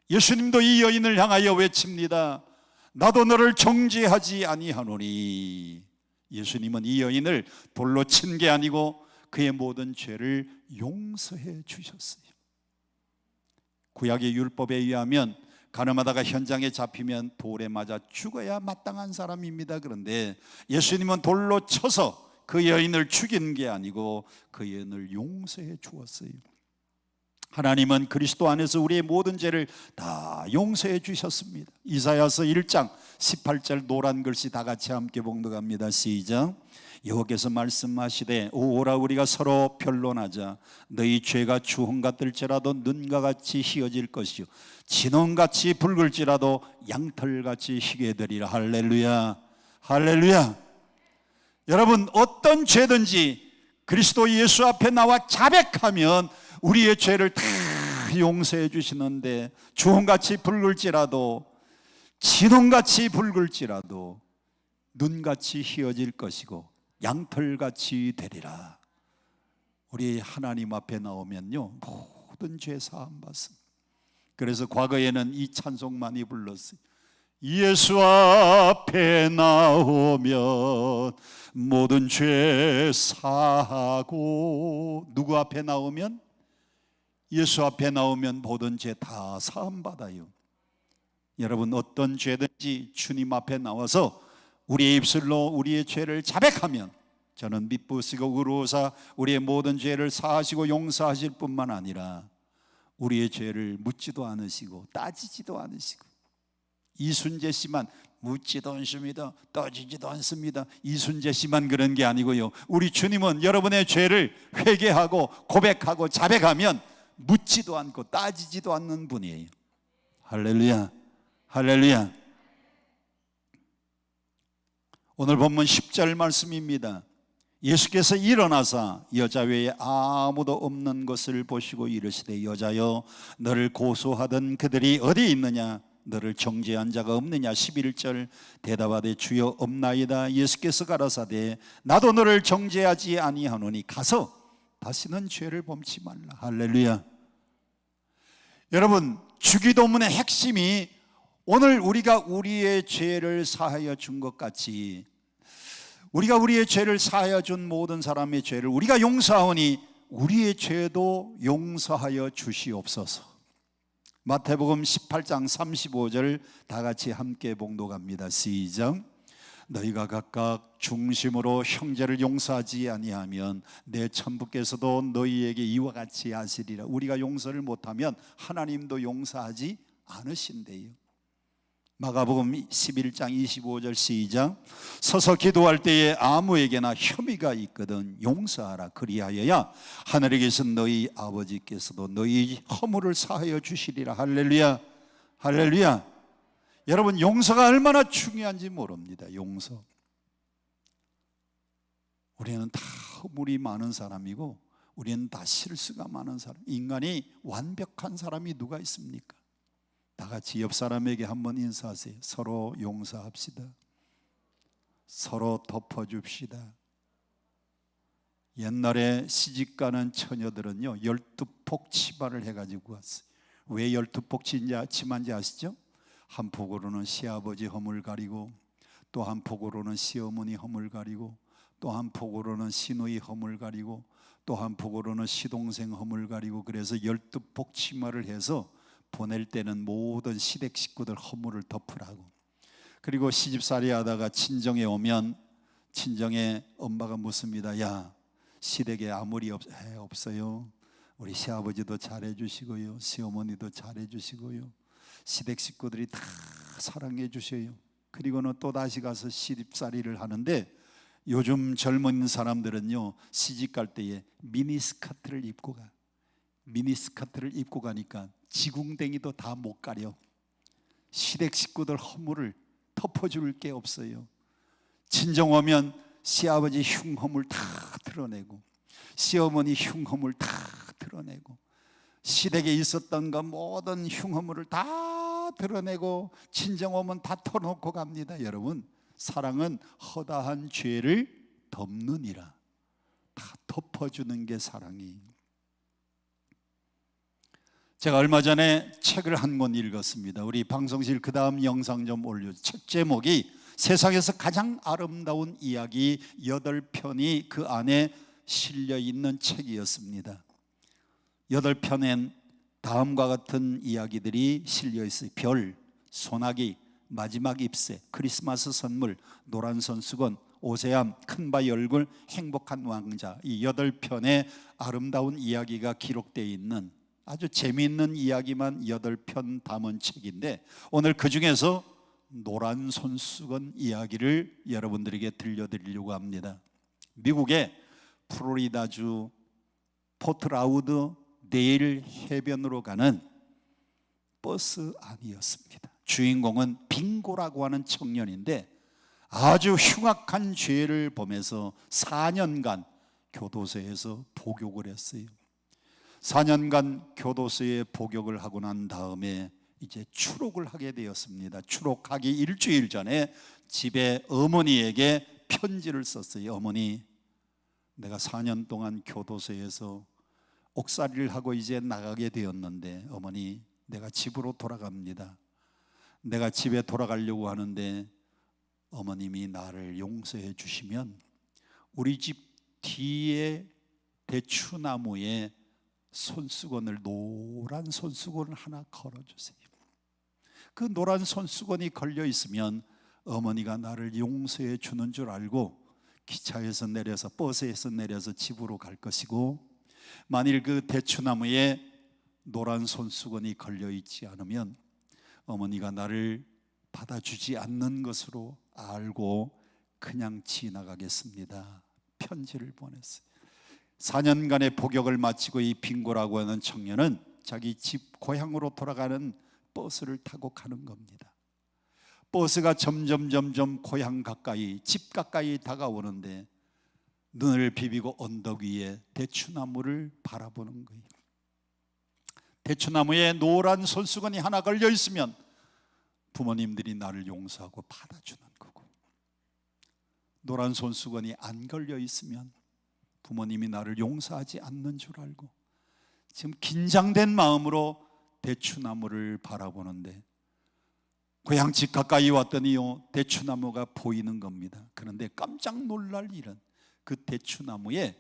예수님도 이 여인을 향하여 외칩니다. 나도 너를 정죄하지 아니하노니. 예수님은 이 여인을 돌로 친 게 아니고 그의 모든 죄를 용서해 주셨어요. 구약의 율법에 의하면 가늠하다가 현장에 잡히면 돌에 맞아 죽어야 마땅한 사람입니다. 그런데 예수님은 돌로 쳐서 그 여인을 죽인 게 아니고 그 여인을 용서해 주었어요. 하나님은 그리스도 안에서 우리의 모든 죄를 다 용서해 주셨습니다. 이사야서 1장 18절 노란 글씨 다 같이 함께 봉독합니다. 시작. 여호와께서 말씀하시되 오라 우리가 서로 변론하자. 너희 죄가 주홍 같을지라도 눈과 같이 희어질 것이요 진홍같이 붉을지라도 양털같이 희게 되리라. 할렐루야, 할렐루야. 여러분, 어떤 죄든지 그리스도 예수 앞에 나와 자백하면 우리의 죄를 다 용서해 주시는데, 주홍같이 붉을지라도 진홍같이 붉을지라도 눈같이 희어질 것이고 양털같이 되리라. 우리 하나님 앞에 나오면요, 모든 죄 사함 받습니다. 그래서 과거에는 이 찬송 많이 불렀어요. 예수 앞에 나오면 모든 죄 사하고. 누구 앞에 나오면? 예수 앞에 나오면 모든 죄 다 사함 받아요. 여러분, 어떤 죄든지 주님 앞에 나와서 우리의 입술로 우리의 죄를 자백하면 저는 미쁘시고 의로우사 우리의 모든 죄를 사하시고 용서하실 뿐만 아니라 우리의 죄를 묻지도 않으시고 따지지도 않으시고. 이순재 씨만 묻지도 않습니다, 따지지도 않습니다. 이순재 씨만 그런 게 아니고요, 우리 주님은 여러분의 죄를 회개하고 고백하고 자백하면 묻지도 않고 따지지도 않는 분이에요. 할렐루야, 할렐루야. 오늘 본문 10절 말씀입니다. 예수께서 일어나사 여자 외에 아무도 없는 것을 보시고 이르시되 여자여 너를 고소하던 그들이 어디 있느냐? 너를 정죄한 자가 없느냐? 11절 대답하되 주여 없나이다. 예수께서 가라사대 나도 너를 정죄하지 아니하노니 가서 다시는 죄를 범치 말라. 할렐루야. 여러분, 주기도문의 핵심이 오늘 우리가 우리의 죄를 사하여 준 것 같이 우리가 우리의 죄를 사하여 준 모든 사람의 죄를 우리가 용서하오니 우리의 죄도 용서하여 주시옵소서. 마태복음 18장 35절 다 같이 함께 봉독합니다. 시작. 너희가 각각 중심으로 형제를 용서하지 아니하면 내 천부께서도 너희에게 이와 같이 하시리라. 우리가 용서를 못하면 하나님도 용서하지 않으신대요. 마가복음 11장 25절 시작. 서서 기도할 때에 아무에게나 혐의가 있거든 용서하라. 그리하여야 하늘에 계신 너희 아버지께서도 너희 허물을 사하여 주시리라. 할렐루야, 할렐루야. 여러분, 용서가 얼마나 중요한지 모릅니다. 용서. 우리는 다 허물이 많은 사람이고 우리는 다 실수가 많은 사람. 인간이 완벽한 사람이 누가 있습니까? 다 같이 옆 사람에게 한번 인사하세요. 서로 용서합시다. 서로 덮어줍시다. 옛날에 시집가는 처녀들은요 12폭 치마를 해가지고 왔어요. 왜 12폭 치마인지 아시죠? 한 폭으로는 시아버지 허물 가리고, 또 한 폭으로는 시어머니 허물 가리고, 또 한 폭으로는 시누이 허물 가리고, 또 한 폭으로는 시동생 허물 가리고. 그래서 12폭 치마를 해서 보낼 때는 모든 시댁 식구들 허물을 덮으라고. 그리고 시집살이 하다가 친정에 오면 친정에 엄마가 묻습니다. 야, 시댁에 아무리 없어요. 우리 시아버지도 잘해 주시고요, 시어머니도 잘해 주시고요, 시댁 식구들이 다 사랑해 주셔요. 그리고는 또 다시 가서 시집살이를 하는데 요즘 젊은 사람들은요 시집 갈 때에 미니스커트를 입고 가. 미니스커트를 입고 가니까 지궁댕이도 다 못 가려. 시댁 식구들 허물을 덮어줄 게 없어요. 친정 오면 시아버지 흉허물 다 드러내고, 시어머니 흉허물 다 드러내고, 시댁에 있었던 것 모든 흉허물을 다 드러내고, 친정 오면 다 털어놓고 갑니다. 여러분, 사랑은 허다한 죄를 덮느니라. 다 덮어주는 게 사랑이. 제가 얼마 전에 책을 한 권 읽었습니다. 우리 방송실 그 다음 영상 좀 올려주세요. 책 제목이 세상에서 가장 아름다운 이야기 8편이 그 안에 실려있는 책이었습니다. 8편엔 다음과 같은 이야기들이 실려있어요. 별, 소나기, 마지막 잎새, 크리스마스 선물, 노란 손수건, 오세암, 큰바위 얼굴, 행복한 왕자. 이 8편의 아름다운 이야기가 기록되어 있는 아주 재미있는 이야기만 8편 담은 책인데, 오늘 그 중에서 노란 손수건 이야기를 여러분들에게 들려드리려고 합니다. 미국의 플로리다주 포트라우드 데일 해변으로 가는 버스 안이었습니다. 주인공은 빙고라고 하는 청년인데, 아주 흉악한 죄를 범해서 4년간 교도소에서 복역을 했어요. 4년간 교도소에 복역을 하고 난 다음에 이제 추록을 하게 되었습니다. 추록하기 일주일 전에 집에 어머니에게 편지를 썼어요. 어머니, 내가 4년 동안 교도소에서 옥살이를 하고 이제 나가게 되었는데, 어머니, 내가 집으로 돌아갑니다. 내가 집에 돌아가려고 하는데 어머님이 나를 용서해 주시면 우리 집 뒤에 대추나무에 손수건을, 노란 손수건을 하나 걸어주세요. 그 노란 손수건이 걸려 있으면 어머니가 나를 용서해 주는 줄 알고 기차에서 내려서, 버스에서 내려서 집으로 갈 것이고, 만일 그 대추나무에 노란 손수건이 걸려 있지 않으면 어머니가 나를 받아주지 않는 것으로 알고 그냥 지나가겠습니다. 편지를 보냈어요. 4년간의 복역을 마치고 이 빙고라고 하는 청년은 자기 집 고향으로 돌아가는 버스를 타고 가는 겁니다. 버스가 점점 고향 가까이, 집 가까이 다가오는데 눈을 비비고 언덕 위에 대추나무를 바라보는 거예요. 대추나무에 노란 손수건이 하나 걸려 있으면 부모님들이 나를 용서하고 받아주는 거고, 노란 손수건이 안 걸려 있으면 부모님이 나를 용서하지 않는 줄 알고 지금 긴장된 마음으로 대추나무를 바라보는데, 고향집 가까이 왔더니요, 대추나무가 보이는 겁니다. 그런데 깜짝 놀랄 일은 그 대추나무에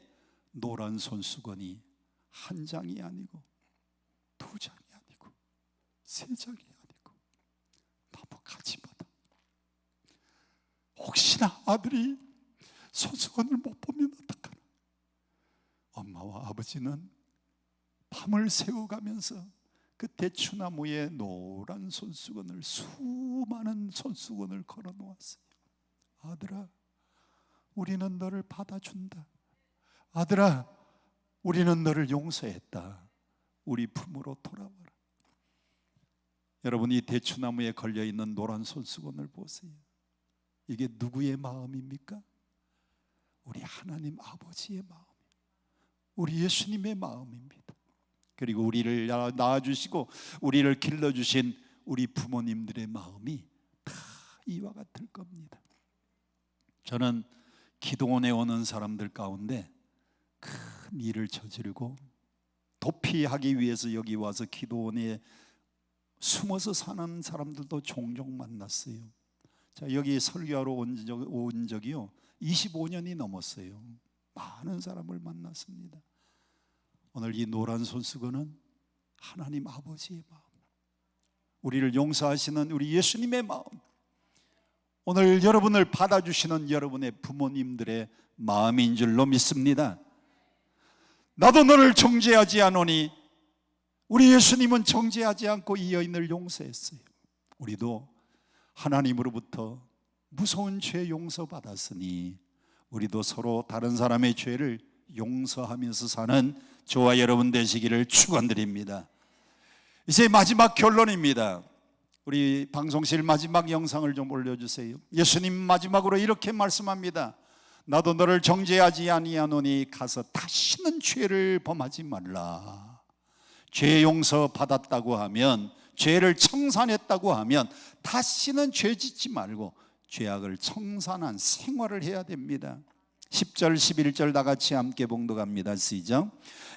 노란 손수건이 한 장이 아니고 두 장이 아니고 세 장이 아니고 나무 가지마다, 혹시나 아들이 손수건을 못 보면 어떡하나. 엄마와 아버지는 밤을 새워가면서 그 대추나무에 노란 손수건을, 수많은 손수건을 걸어 놓았어요. 아들아, 우리는 너를 받아준다. 아들아, 우리는 너를 용서했다. 우리 품으로 돌아와라. 여러분, 이 대추나무에 걸려있는 노란 손수건을 보세요. 이게 누구의 마음입니까? 우리 하나님 아버지의 마음, 우리 예수님의 마음입니다. 그리고 우리를 낳아주시고 우리를 길러주신 우리 부모님들의 마음이 다 이와 같을 겁니다. 저는 기도원에 오는 사람들 가운데 큰 일을 저지르고 도피하기 위해서 여기 와서 기도원에 숨어서 사는 사람들도 종종 만났어요. 자, 여기 설교하러 온 적이요 25년이 넘었어요. 많은 사람을 만났습니다. 오늘 이 노란 손수건은 하나님 아버지의 마음, 우리를 용서하시는 우리 예수님의 마음, 오늘 여러분을 받아주시는 여러분의 부모님들의 마음인 줄로 믿습니다. 나도 너를 정죄하지 않으니 우리 예수님은 정죄하지 않고 이 여인을 용서했어요. 우리도 하나님으로부터 무서운 죄 용서받았으니 우리도 서로 다른 사람의 죄를 용서하면서 사는 저와 여러분 되시기를 축원드립니다. 이제 마지막 결론입니다. 우리 방송실 마지막 영상을 좀 올려주세요. 예수님 마지막으로 이렇게 말씀합니다. 나도 너를 정죄하지 아니하노니 가서 다시는 죄를 범하지 말라. 죄 용서 받았다고 하면, 죄를 청산했다고 하면 다시는 죄 짓지 말고 죄악을 청산한 생활을 해야 됩니다. 10절 11절 다 같이 함께 봉독합니다. 시작.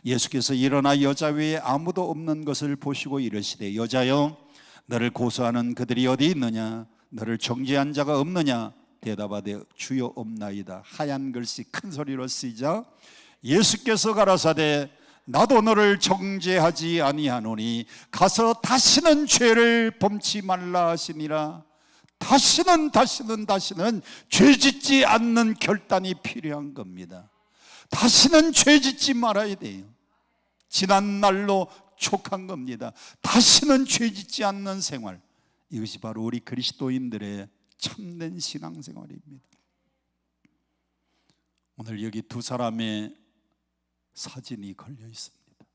예수께서 일어나 여자 외에 아무도 없는 것을 보시고 이르시되 여자여 너를 고소하는 그들이 어디 있느냐? 너를 정죄한 자가 없느냐? 대답하되 주여 없나이다. 하얀 글씨 큰 소리로 시작. 예수께서 가라사대 나도 너를 정죄하지 아니하노니 가서 다시는 죄를 범치 말라 하시니라. 다시는 죄 짓지 않는 결단이 필요한 겁니다. 다시는 죄 짓지 말아야 돼요. 지난 날로 촉한 겁니다. 다시는 죄 짓지 않는 생활, 이것이 바로 우리 그리스도인들의 참된 신앙생활입니다. 오늘 여기 두 사람의 사진이 걸려 있습니다.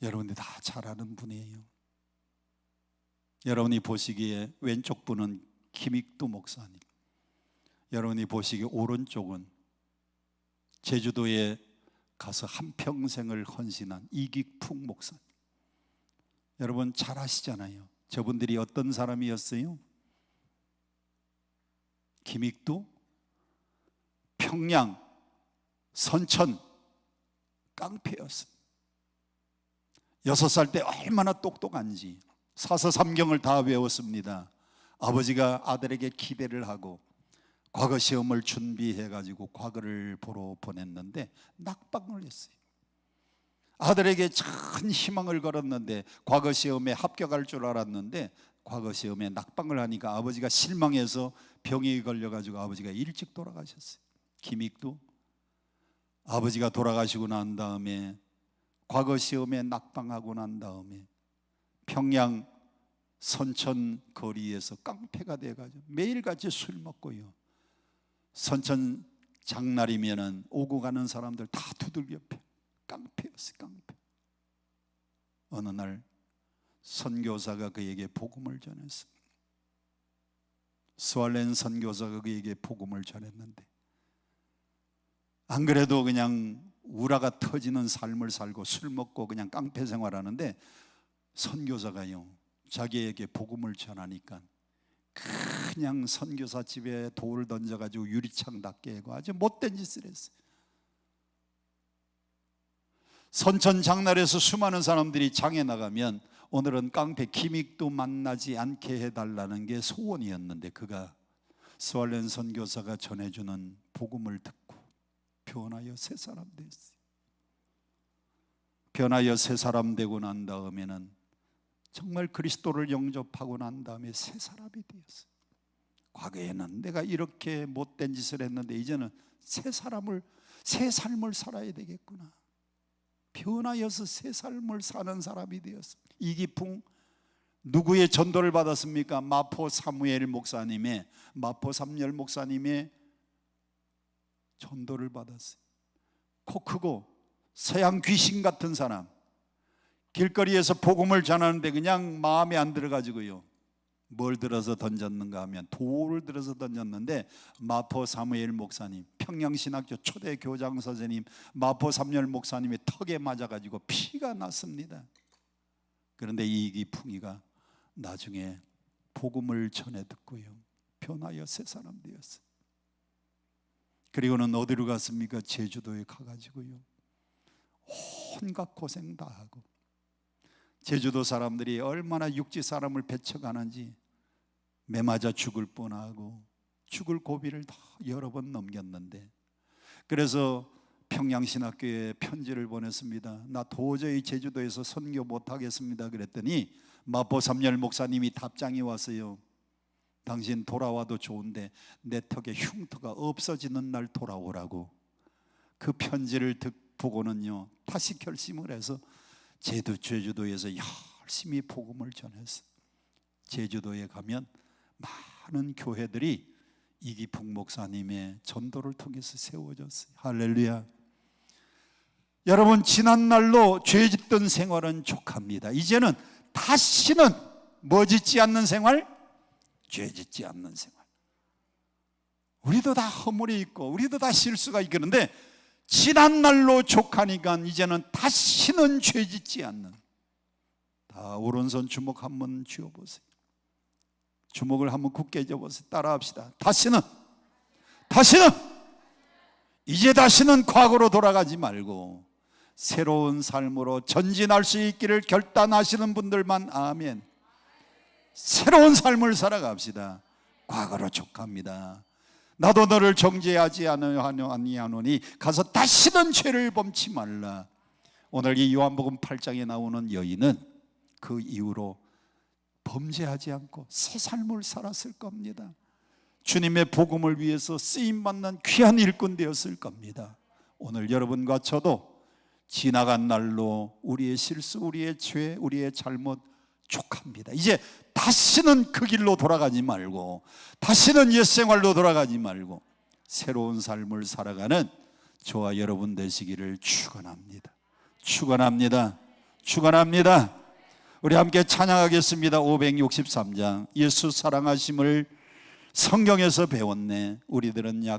여러분들 다 잘 아는 분이에요. 여러분이 보시기에 왼쪽 분은 김익두 목사님, 여러분이 보시기에 오른쪽은 제주도에 가서 한평생을 헌신한 이기풍 목사님. 여러분 잘 아시잖아요. 저분들이 어떤 사람이었어요? 김익두, 평양, 선천 깡패였습니다. 6살 때 얼마나 똑똑한지 사서삼경을 다 외웠습니다. 아버지가 아들에게 기대를 하고 과거 시험을 준비해가지고 과거를 보러 보냈는데 낙방을 했어요. 아들에게 큰 희망을 걸었는데 과거 시험에 합격할 줄 알았는데 과거 시험에 낙방을 하니까 아버지가 실망해서 병이 걸려가지고 아버지가 일찍 돌아가셨어요. 김익두 아버지가 돌아가시고 난 다음에 과거 시험에 낙방하고 난 다음에 평양 선천 거리에서 깡패가 돼가지고 매일같이 술 먹고요. 선천 장날이면은 오고 가는 사람들 다 두들겨 패. 깡패였어요, 깡패. 어느 날 선교사가 그에게 복음을 전했습니다. 스왈렌 선교사가 그에게 복음을 전했는데 안 그래도 그냥 우라가 터지는 삶을 살고 술 먹고 그냥 깡패 생활하는데 선교사가요 자기에게 복음을 전하니까 그냥 선교사 집에 돌을 던져가지고 유리창 닫게 하고 아주 못된 짓을 했어요. 선천 장날에서 수많은 사람들이 장에 나가면 오늘은 깡패 김익두 만나지 않게 해달라는 게 소원이었는데 그가 스왈렌 선교사가 전해주는 복음을 듣고 변하여 새 사람 됐어요. 변하여 새 사람 되고 난 다음에는 정말 그리스도를 영접하고 난 다음에 새 사람이 되었어요. 과거에는 내가 이렇게 못된 짓을 했는데 이제는 새 삶을 살아야 되겠구나. 변하여서 새 삶을 사는 사람이 되었습니다. 이기풍 누구의 전도를 받았습니까? 마포 사무엘 목사님의 마포 삼열 목사님의 전도를 받았어요. 코 크고 서양 귀신 같은 사람, 길거리에서 복음을 전하는데 그냥 마음에 안 들어가지고요 뭘 들어서 던졌는가 하면 돌을 들어서 던졌는데 마포 사무엘 목사님, 평양신학교 초대 교장 선생님 마포 삼열 목사님의 턱에 맞아가지고 피가 났습니다. 그런데 이기풍이가 나중에 복음을 전해 듣고요 변하여 새 사람 되었어요. 그리고는 어디로 갔습니까? 제주도에 가가지고요 온갖 고생 다 하고 제주도 사람들이 얼마나 육지 사람을 배척하는지 매 맞아 죽을 뻔하고 죽을 고비를 다 여러 번 넘겼는데 그래서 평양신학교에 편지를 보냈습니다. 나 도저히 제주도에서 선교 못하겠습니다 그랬더니 마포 삼열 목사님이 답장이 왔어요. 당신 돌아와도 좋은데 내 턱에 흉터가 없어지는 날 돌아오라고. 그 편지를 보고는요 다시 결심을 해서 제주도에서 열심히 복음을 전했어요. 제주도에 가면 많은 교회들이 이기풍 목사님의 전도를 통해서 세워졌어요. 할렐루야. 여러분, 지난날로 죄 짓던 생활은 족합니다. 이제는 다시는 뭐 짓지 않는 생활? 죄 짓지 않는 생활. 우리도 다 허물이 있고 우리도 다 실수가 있겠는데 지난날로 족하니까 이제는 다시는 죄 짓지 않는. 다 오른손 주먹 한번 쥐어보세요. 주먹을 한번 굳게 쥐어보세요. 따라합시다. 다시는 이제 다시는 과거로 돌아가지 말고 새로운 삶으로 전진할 수 있기를 결단하시는 분들만 아멘. 새로운 삶을 살아갑시다. 과거로 족합니다. 나도 너를 정죄하지 아니하노니 가서 다시는 죄를 범치 말라. 오늘 이 요한복음 8장에 나오는 여인은 그 이후로 범죄하지 않고 새 삶을 살았을 겁니다. 주님의 복음을 위해서 쓰임받는 귀한 일꾼 되었을 겁니다. 오늘 여러분과 저도 지나간 날로 우리의 실수, 우리의 죄, 우리의 잘못 족합니다. 이제 다시는 그 길로 돌아가지 말고 다시는 옛 생활로 돌아가지 말고 새로운 삶을 살아가는 저와 여러분 되시기를 축원합니다. 축원합니다. 축원합니다. 우리 함께 찬양하겠습니다. 563장 예수 사랑하심을 성경에서 배웠네. 우리들은 약